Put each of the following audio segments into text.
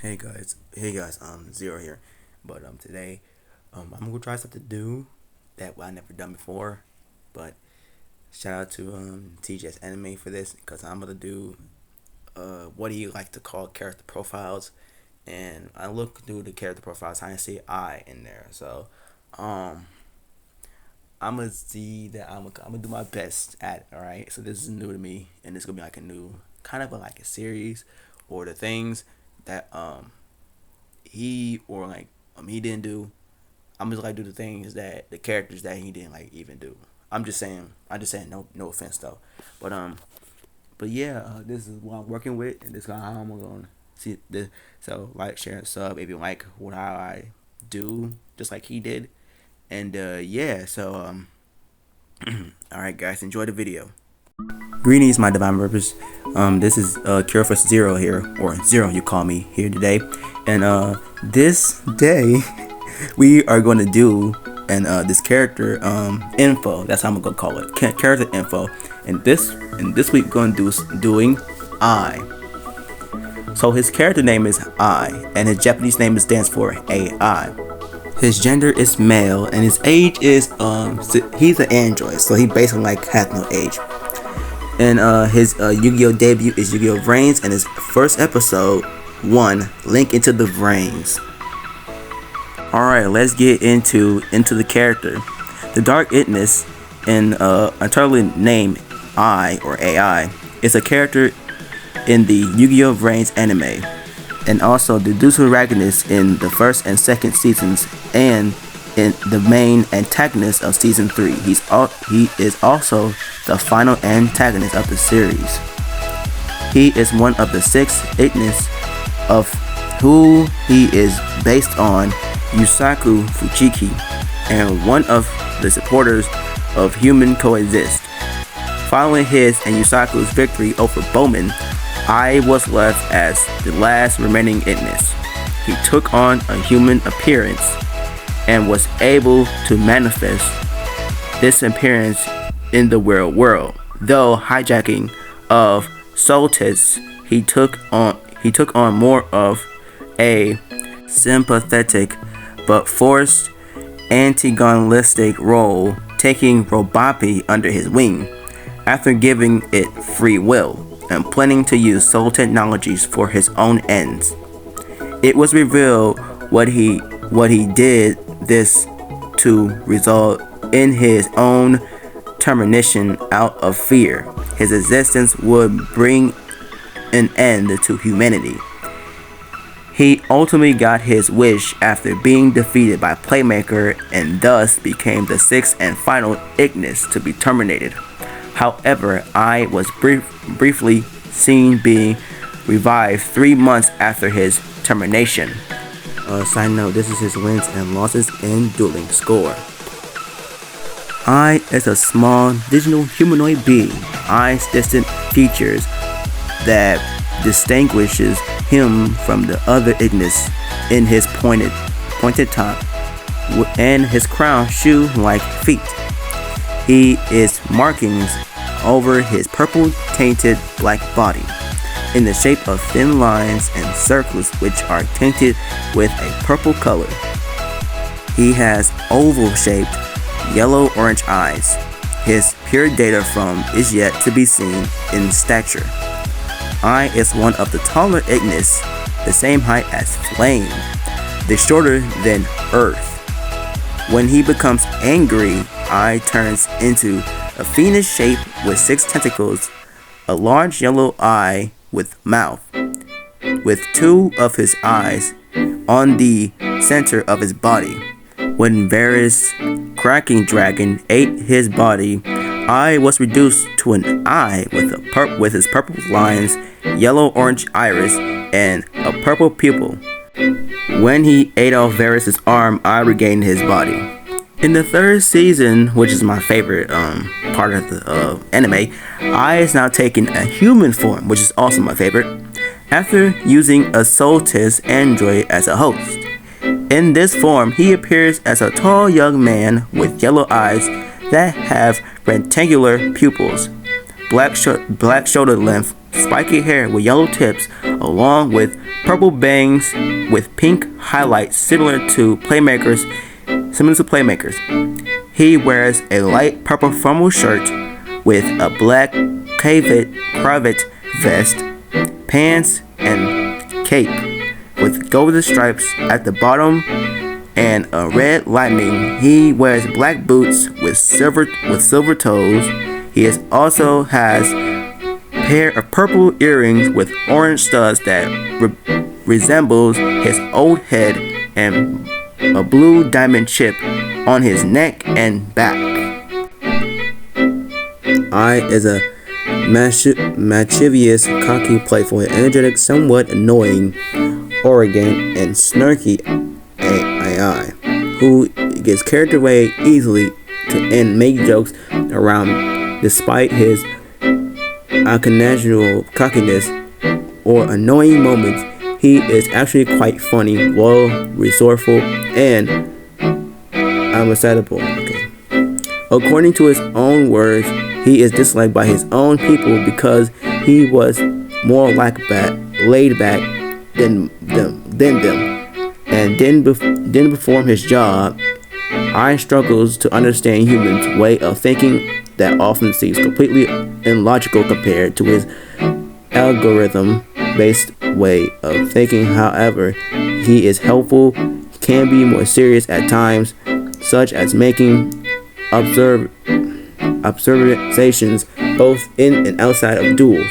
Hey guys, Zero here. But today, I'm gonna try something new that I never done before. But shout out to TJS Anime for this because I'm gonna do what do you like to call character profiles, and I look through the character profiles and I see I in there. So, um, I'm gonna see that I'm gonna do my best at it. All right. So this is new to me, and it's gonna be like a new kind of like a series or the things that he didn't do. I'm just like do the things that the characters that he didn't like even do. I'm just saying no offense though. But but yeah, this is what I'm working with and this is how I'm gonna see this. So like, share, and sub if you like what how I do, just like he did. And yeah, so alright guys, enjoy the video. Greetings, my divine purpose. This is Cure for Zero here, or Zero you call me here today. And this day we are going to do and this character info. That's how I'm gonna call it. Character info. And this week we're going to doing I. So his character name is I, and his Japanese name stands for AI. His gender is male, and his age is he's an android, so he basically like has no age. And his Yu-Gi-Oh debut is Yu-Gi-Oh Vrains, and his first episode, 1, Link into the Vrains. Alright, let's get into the character. The Dark Itness, in entirely named I or AI, is a character in the Yu-Gi-Oh Vrains anime, and also the Deducer Ragnus in the first and second seasons, and in the main antagonist of season 3. He is also the final antagonist of the series. He is one of the 6 Ignis, of who he is based on Yusaku Fujiki, and one of the supporters of human coexist. Following his and Yusaku's victory over Bowman, I was left as the last remaining Ignis. He took on a human appearance and was able to manifest this appearance in the real world. Though hijacking of Soltis, he took on more of a sympathetic but forced antagonistic role, taking Robapi under his wing after giving it free will and planning to use soul technologies for his own ends. It was revealed what he did this to result in his own termination out of fear. His existence would bring an end to humanity. He ultimately got his wish after being defeated by Playmaker and thus became the 6th and final Ignis to be terminated. However, I was briefly seen being revived 3 months after his termination. Side note, this is his wins and losses in dueling score. I is a small digital humanoid being. I's distinct features that distinguishes him from the other Ignis in his pointed top and his crown shoe-like feet. He is markings over his purple tainted black body in the shape of thin lines and circles which are tinted with a purple color. He has oval-shaped yellow-orange eyes. His pure data from is yet to be seen in stature. I is one of the taller Ignis, the same height as Flame, the shorter than Earth. When he becomes angry, I turns into a fiendish shape with 6 tentacles, a large yellow eye with mouth, with 2 of his eyes on the center of his body. When Varus Cracking Dragon ate his body, I was reduced to an eye with his purple lines, yellow-orange iris, and a purple pupil. When he ate off Varus' arm, I regained his body. In the 3rd season, which is my favorite part of the anime, I is now taking a human form, which is also my favorite, after using a Soltis android as a host. In this form, he appears as a tall young man with yellow eyes that have rectangular pupils, black shoulder length spiky hair with yellow tips, along with purple bangs with pink highlights similar to Playmakers. He wears a light purple formal shirt with a black cravat vest, pants, and cape with golden stripes at the bottom and a red lining. He wears black boots with silver toes. He also has a pair of purple earrings with orange studs that resembles his old head, and a blue diamond chip on his neck and back. I is a mischievous, cocky, playful, energetic, somewhat annoying, arrogant, and snarky AI who gets carried away easily and make jokes around despite his occasional cockiness or annoying moments. He is actually quite funny, loyal, resourceful, and unmistakable. According to his own words, he is disliked by his own people because he was more laid back than them, and didn't perform his job. I struggles to understand humans' way of thinking that often seems completely illogical compared to his algorithm-based way of thinking. However, he is helpful, can be more serious at times, such as making observations both in and outside of duels.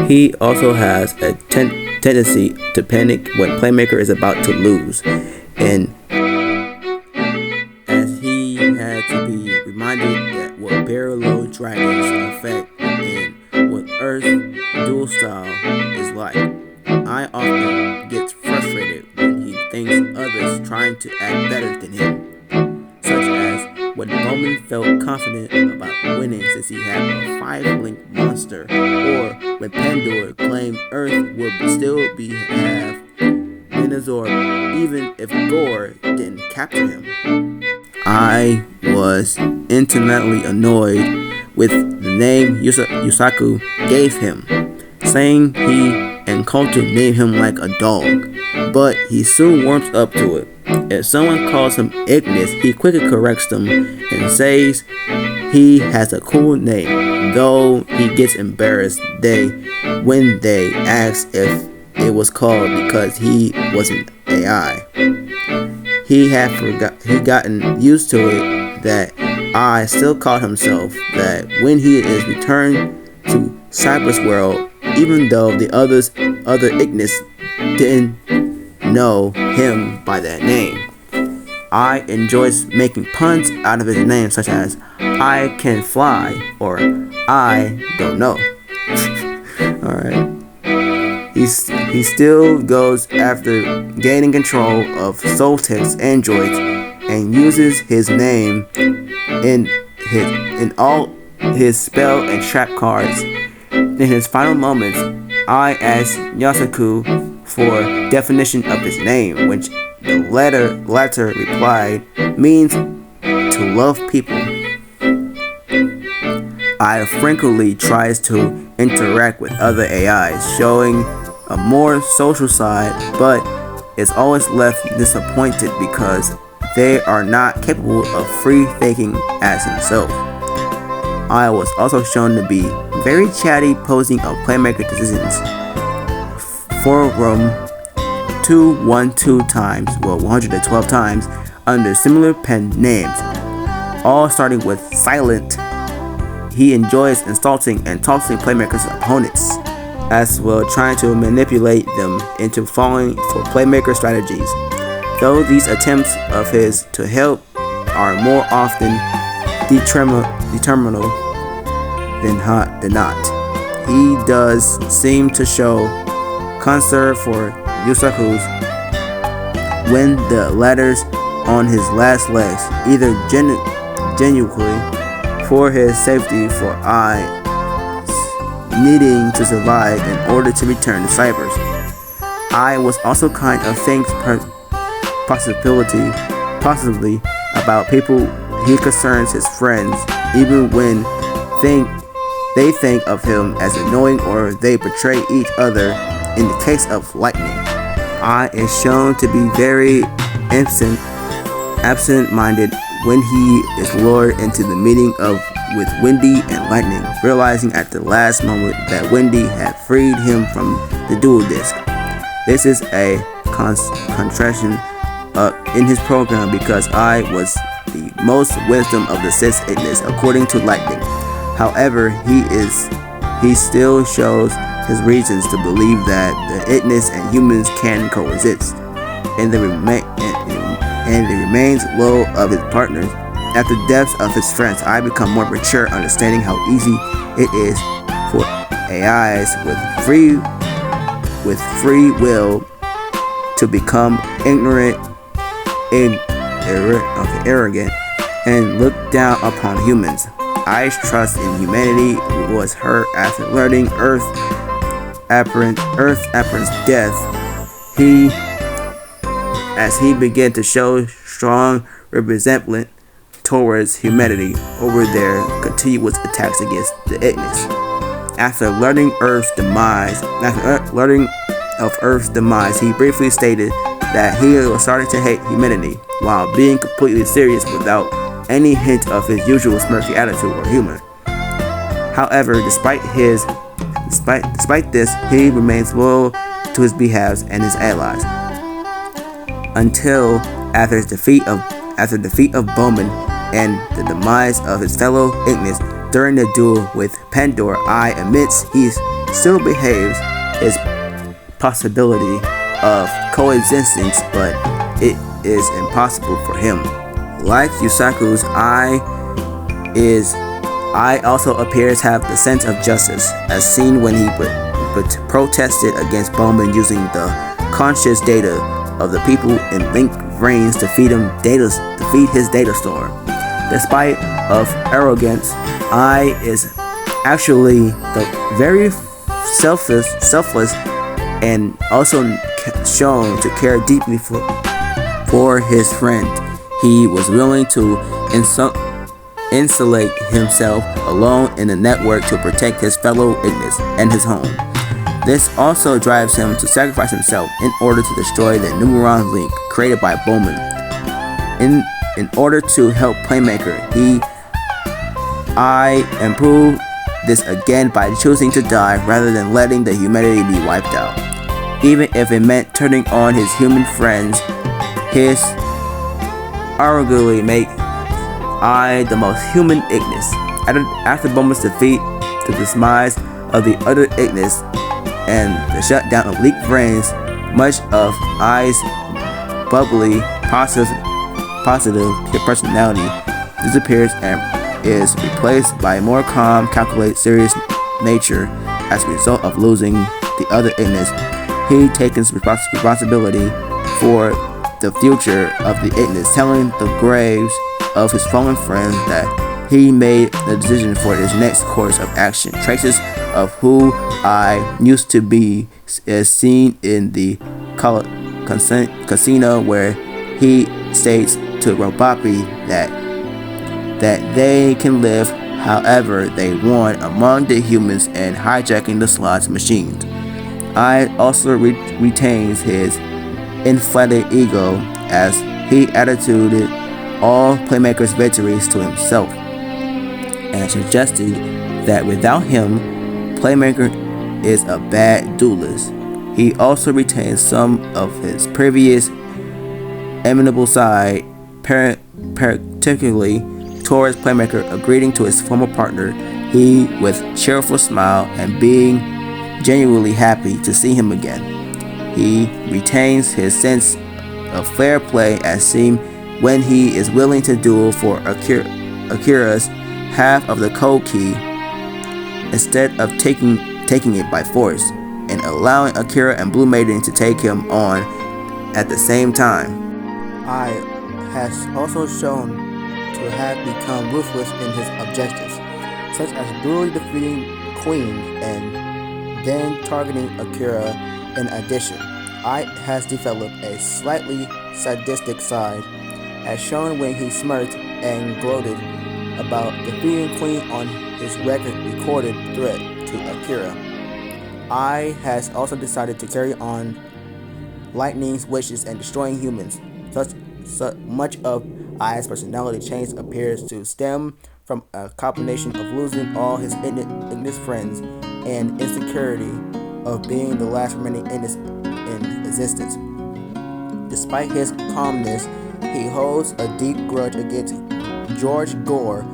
He also has a tendency to panic when Playmaker is about to lose, and as he had to be reminded that what parallel dragons affect and what Earth duel style is like. I often get frustrated when he thinks others trying to act better than him, such as when Bowman felt confident about winning since he had a 5-link monster, or when Pandora claimed Earth would still have Minosaur even if Gore didn't capture him. I was intimately annoyed with the name Yusaku gave him, saying he and Koto named him like a dog, but he soon warms up to it. If someone calls him Ignis, he quickly corrects them and says he has a cool name, though he gets embarrassed when they ask if it was called because he was an AI. He had gotten used to it that I still called himself that when he is returned to Cypress World, even though the other Ignis didn't know him by that name. I enjoys making puns out of his name, such as I can fly or I don't know. Alright. He still goes after gaining control of Soltech's androids and uses his name in all his spell and trap cards. In his final moments, I asked Yusaku for definition of his name, which the latter replied means to love people. I frequently tries to interact with other AIs, showing a more social side, but is always left disappointed because they are not capable of free thinking as himself. I was also shown to be very chatty, posing of Playmaker decisions. Forum 212 times, 112 times, under similar pen names, all starting with Silent. He enjoys insulting and tossing Playmaker's opponents, as well trying to manipulate them into falling for Playmaker strategies. Though these attempts of his to help are more often detrimental than not, he does seem to show concern for Yusaku's when the latter's on his last legs, either genuinely for his safety, for I needing to survive in order to return to Cyprus. I was also kind of thinks possibly about people he concerns his friends, even when they think of him as annoying or they betray each other. In the case of Lightning, I is shown to be very absent-minded when he is lured into the meeting with Wendy and Lightning, realizing at the last moment that Wendy had freed him from the dual disc. This is a contraction in his program because I was the most wisdom of the six Ignis, according to Lightning. However, he still shows his reasons to believe that the Ignis and humans can coexist. And the remains low of his partners. At the depths of his friends, I become more mature, understanding how easy it is for AIs with free will to become ignorant, arrogant, and look down upon humans. I's trust in humanity was hurt after learning Earth's death. As he began to show strong resentment towards humanity over their continuous attacks against the Ignis. After learning of Earth's demise, he briefly stated that he was starting to hate humanity, while being completely serious without any hint of his usual smirky attitude or humor. However, despite this, he remains loyal to his behalves and his allies. Until after defeat of Bowman and the demise of his fellow Ignis during the duel with Pandora, I admits he still behaves his possibility of coexistence, but it is impossible for him. Like Yusaku's, I also appears to have the sense of justice, as seen when he protested against Bowman using the conscious data of the people in Link brains to feed his data store. Despite of arrogance, I is actually the very selfless and also shown to care deeply for his friend. He was willing to insulate himself alone in the network to protect his fellow Ignis and his home. This also drives him to sacrifice himself in order to destroy the Numeron link created by Bowman. In order to help Playmaker, I improve this again by choosing to die rather than letting the humanity be wiped out. Even if it meant turning on his human friends, his arguably make I the most human Ignis. After Bowman's defeat, the demise of the other Ignis, and the shutdown of Leak Brains, much of I's bubbly, positive personality disappears and is replaced by a more calm, calculated, serious nature as a result of losing the other Ignis. He takes responsibility for the future of the Ignis, telling the graves of his fallen friends that he made the decision for his next course of action. Traces of who I used to be is seen in the casino, where he states to Robopi that they can live however they want among the humans and hijacking the slot machines. I also retains his inflated ego as he attituded all Playmaker's victories to himself, and suggested that without him, Playmaker is a bad duelist. He also retains some of his previous amenable side, particularly towards Playmaker, agreeing to his former partner, he with cheerful smile and being genuinely happy to see him again. He retains his sense of fair play as seen when he is willing to duel for Akira's half of the code key instead of taking it by force, and allowing Akira and Blue Maiden to take him on at the same time. I has also shown to have become ruthless in his objectives, such as brutally defeating Queen and then targeting Akira. In addition, I has developed a slightly sadistic side, as shown when he smirked and gloated about defeating Queen on his recorded threat to Akira. I has also decided to carry on Lightning's wishes and destroying humans. So much of I's personality change appears to stem from a combination of losing all his Ignis friends and insecurity of being the last remaining Ignis in existence. Despite his calmness, he holds a deep grudge against George Gore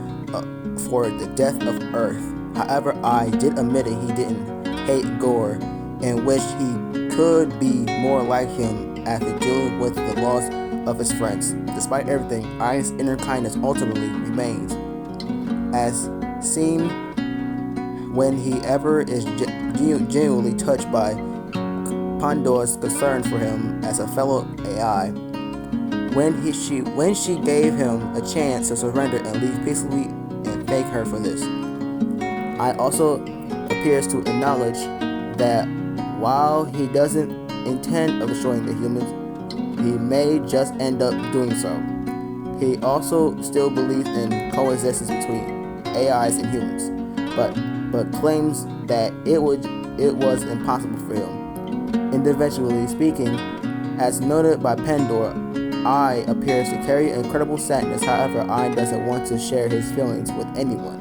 for the death of Earth. However, I did admit it, he didn't hate Gore and wished he could be more like him after dealing with the loss of his friends. Despite everything, I's inner kindness ultimately remains, as seen when he ever is genuinely touched by Pandora's concern for him as a fellow AI. When she gave him a chance to surrender and leave peacefully and thank her for this. I also appears to acknowledge that while he doesn't intend of destroying the humans, he may just end up doing so. He also still believes in coexistence between AIs and humans, but claims that it was impossible for him. Individually speaking, as noted by Pandora, I appears to carry incredible sadness. However, I doesn't want to share his feelings with anyone,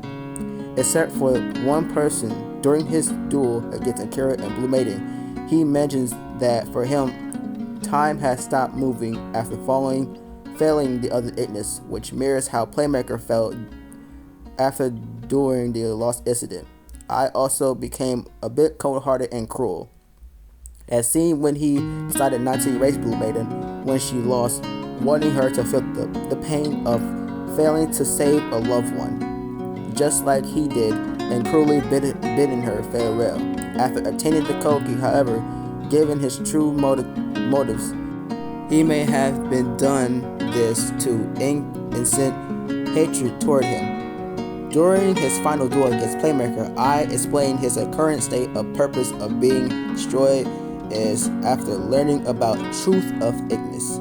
except for one person. During his duel against Akira and Blue Maiden, he mentions that for him, time has stopped moving after failing the other Ignis, which mirrors how Playmaker felt after during the lost incident. I also became a bit cold-hearted and cruel, as seen when he decided not to erase Blue Maiden when she lost, wanting her to feel the pain of failing to save a loved one, just like he did, and cruelly bidding her farewell. After obtaining the Koki, however, given his true motives, he may have been done this to incite hatred toward him. During his final duel against Playmaker, I explained his current state of purpose of being destroyed is after learning about truth of Ignis.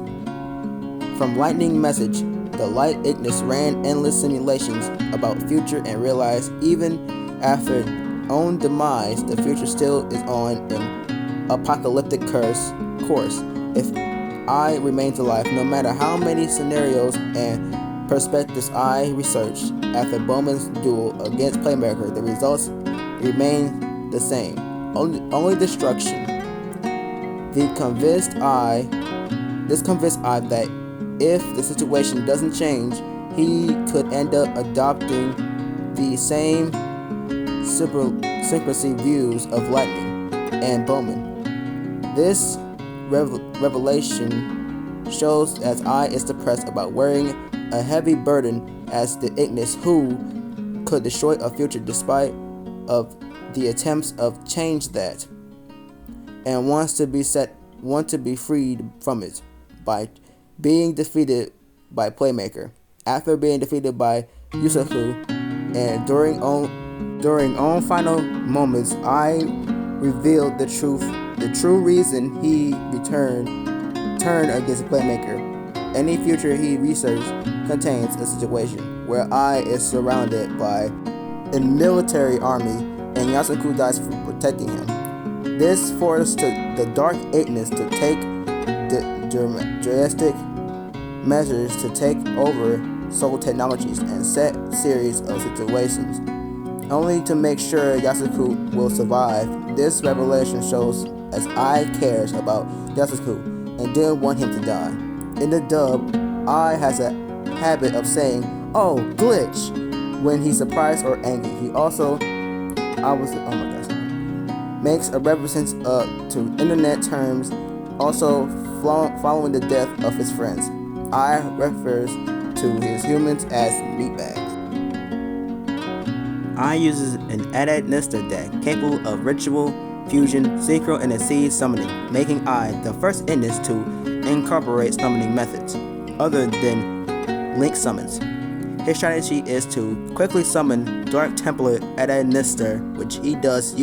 From Lightning Message, the Light Ignis ran endless simulations about future and realized even after own demise, the future still is on an apocalyptic course. If I remains alive, no matter how many scenarios and perspectives I researched after Bowman's duel against Playmaker, the results remain the same. Only destruction. This convinced I that if the situation doesn't change, he could end up adopting the same syncrecy views of Lightning and Bowman. This revelation shows as I is depressed about wearing a heavy burden as the Ignis who could destroy a future despite of the attempts of change that, and want to be freed from it by being defeated by Playmaker. After being defeated by Yusaku, and during own final moments, I revealed the true reason he turned against Playmaker. Any future he researched contains a situation where I is surrounded by a military army and Yasuku dies for protecting him. This forced the Dark Ignis to take drastic measures to take over Soul Technologies and set series of situations, only to make sure Yasuku will survive. This revelation shows as I cares about Yasuku and didn't want him to die. In the dub, I has a habit of saying, "Oh, glitch," when he's surprised or angry. He also, makes a reference to internet terms, also following the death of his friends. I refers to his humans as meatbags. I uses an Adad-Nista deck capable of ritual, fusion, synchro, and seed summoning, making I the first Ignis to incorporate summoning methods other than link summons. His strategy is to quickly summon Dark Templar Adad-Nista, which he does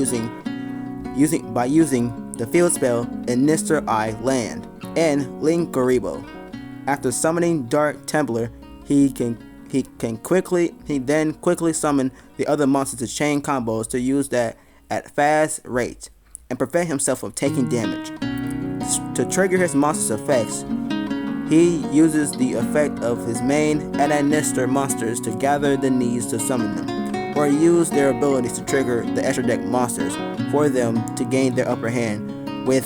by using the field spell Ignister I Land and Link Garibo. After summoning Dark Templar, he can He then quickly summon the other monsters to chain combos to use that at fast rate and prevent himself from taking damage. To trigger his monster's effects, he uses the effect of his main Adanister monsters to gather the needs to summon them, or use their abilities to trigger the extra deck monsters for them to gain their upper hand with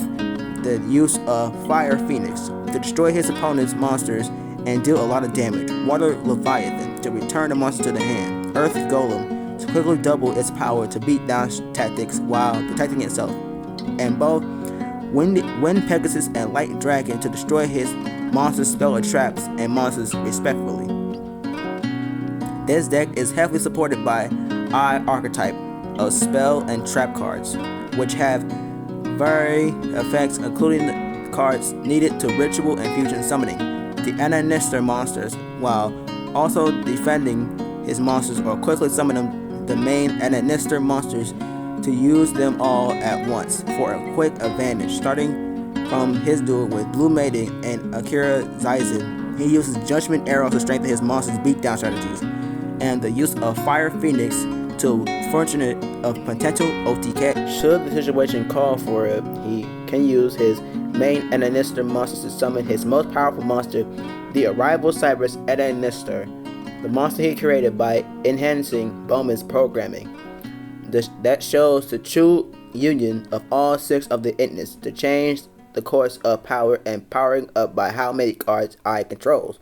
the use of Fire Phoenix to destroy his opponent's monsters and deal a lot of damage. Water Leviathan to return the monster to the hand. Earth Golem to quickly double its power to beat down tactics while protecting itself. And both Wind Pegasus and Light Dragon to destroy his monster's spell or traps and monsters respectively. This deck is heavily supported by I archetype of spell and trap cards, which have varied effects including the cards needed to ritual and fusion summoning the Adanister monsters, while also defending his monsters or quickly summoning the main Adanister monsters to use them all at once for a quick advantage. Starting from his duel with Blue Maiden and Akira Zaizen, he uses Judgment Arrows to strengthen his monsters' beatdown strategies, and the use of Fire Phoenix to fortunate of potential OTK. Should the situation call for it, he can use his main Adanister monsters to summon his most powerful monster, the Arrival Cyberus Adanister, the monster he created by enhancing Bowman's programming. That shows the true union of all 6 of the Itness to change the course of power and powering up by how many cards I controls.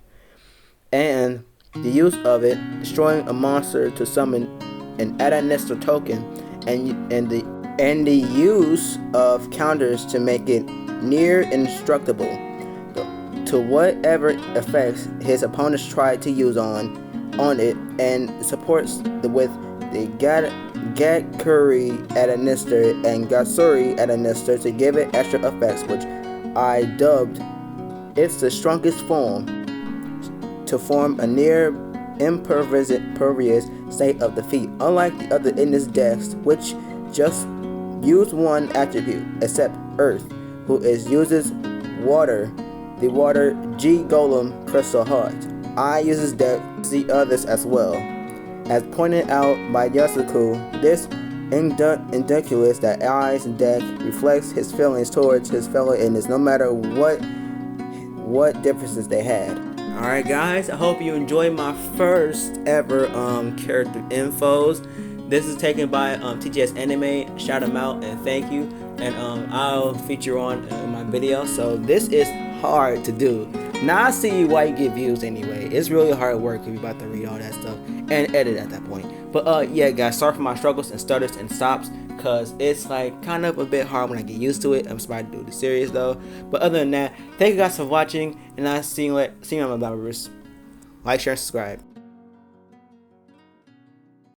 And the use of it, destroying a monster to summon an Adanister token, and the use of counters to make it near indestructible to whatever effects his opponents try to use on it, and supports with the Gatkuri Adanister and Gatsuri Adanister to give it extra effects, which I dubbed it's the strongest form, to form a near impervious state of defeat, unlike the other in this decks, which just use one attribute, except Earth, who uses water, the water G Golem Crystal Heart. I uses deck the others as well. As pointed out by Yasuku, this indicates that I's deck reflects his feelings towards his fellow Itness, no matter what differences they had. Alright guys, I hope you enjoyed my first ever character infos. This is taken by TGS Anime. Shout him out and thank you. And I'll feature on in my video. So this is hard to do. Now I see why you get views anyway. It's really hard work if you're about to read all that stuff and edit at that point. But yeah guys, sorry for my struggles and stutters and stops, cause it's like kind of a bit hard when I get used to it. I'm about to do the series though. But other than that, thank you guys for watching, and I'll see you on my videos. Like, share, and subscribe.